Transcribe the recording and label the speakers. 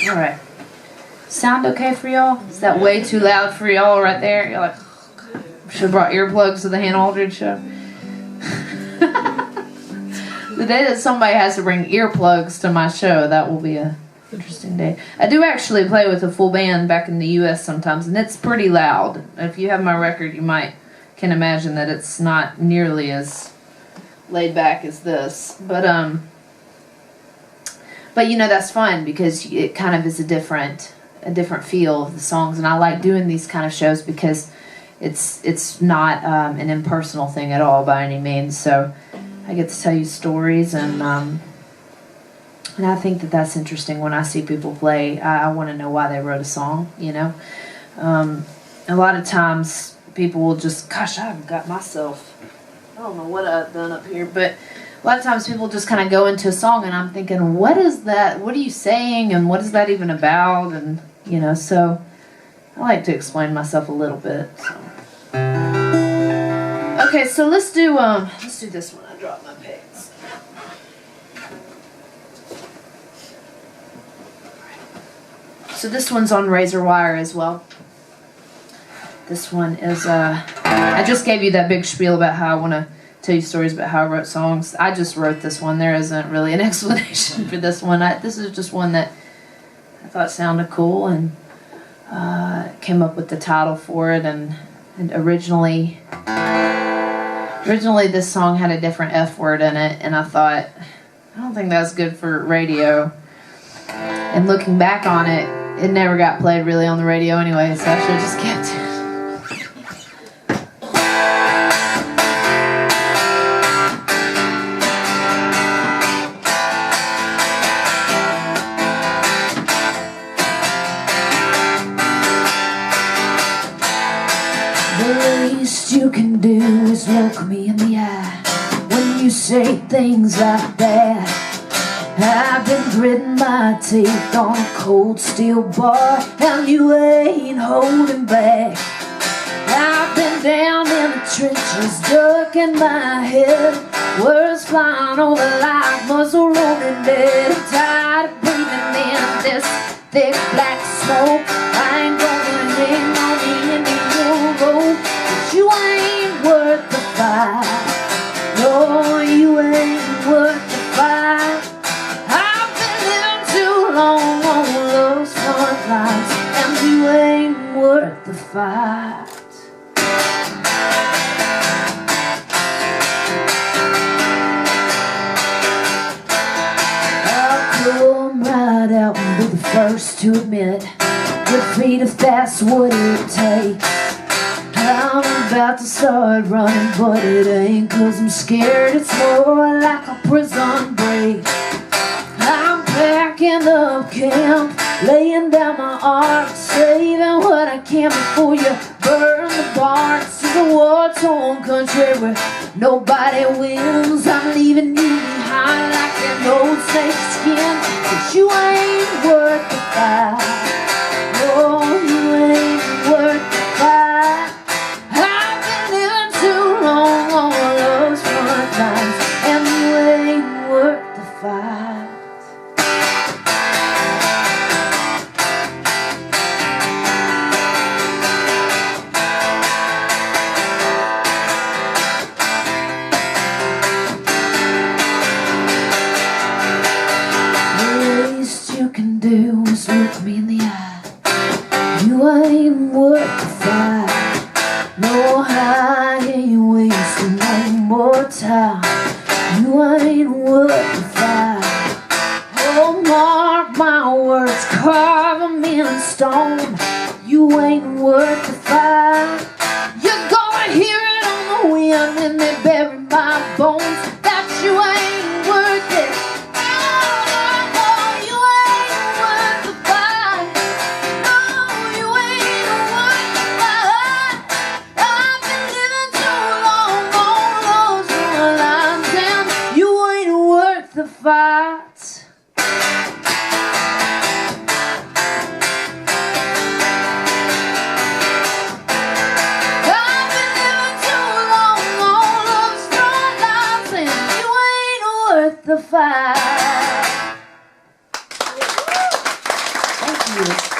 Speaker 1: All right. Sound okay for y'all? Is that way too loud for y'all right there? You're like, oh, should have brought earplugs to the Hannah Aldridge show. The day that somebody has to bring earplugs to my show, that will be a interesting day. I do actually play with a full band back in the U.S. sometimes, and it's pretty loud. If you have my record, you can imagine that it's not nearly as laid back as this. But you know, that's fun because it kind of is a different feel of the songs, and I like doing these kind of shows because it's not an impersonal thing at all by any means. So I get to tell you stories, and I think that that's interesting when I see people play. I want to know why they wrote a song, you know. A lot of times people will just, gosh, I've got myself, I don't know what I've done up here, but a lot of times people just kind of go into a song, and I'm thinking, what is that? What are you saying? And what is that even about? And, you know, so I like to explain myself a little bit. So. Okay, so let's do this one. I dropped my pegs. So this one's on razor wire as well. This one is, I just gave you that big spiel about how I want to tell you stories about how I wrote songs. I just wrote this one. There isn't really an explanation for this one. This is just one that I thought sounded cool, and came up with the title for it. And originally this song had a different F word in it, and I thought, I don't think that's good for radio. And looking back on it, it never got played really on the radio anyway, so I should have just kept it.
Speaker 2: The least you can do is look me in the eye when you say things like that. I've been gritting my teeth on a cold steel bar, and you ain't holding back. I've been down in the trenches, ducking my head, words flying over like muzzle loaded lead. I'm tired of breathing in this thick black smoke. I ain't gonna hang on the end of your rope, 'cause you ain't worth the fight. No, you ain't worth the fight. I've been living too long on those front lines, and you ain't worth the fight. I'll come right out and be the first to admit defeat if that's what it takes. I'm about to start running, but it ain't 'cause I'm scared. It's more like a prison break. I'm packing up camp, laying down my arms, saving what I can before you burn the barn. This is a war-torn country where nobody wins. I'm leaving you behind like an old snake skin, 'cause you ain't worth the fight. Oh, you ain't worth the fight. I've been living too long on those front lines, and you ain't worth the fight. The least you can do is look me in the eye. You ain't worth the fight. No, I ain't wasting no more time. You ain't worth the fight. Oh, mark my words, carve them in stone. You ain't worth the fight. You're gonna hear it on the wind when they bury my bones, that you ain't worth it. Oh, you ain't worth the fight. No, you ain't worth the fight. I've been living too long on those lines, and you ain't worth the fight. I've been living too long on those this.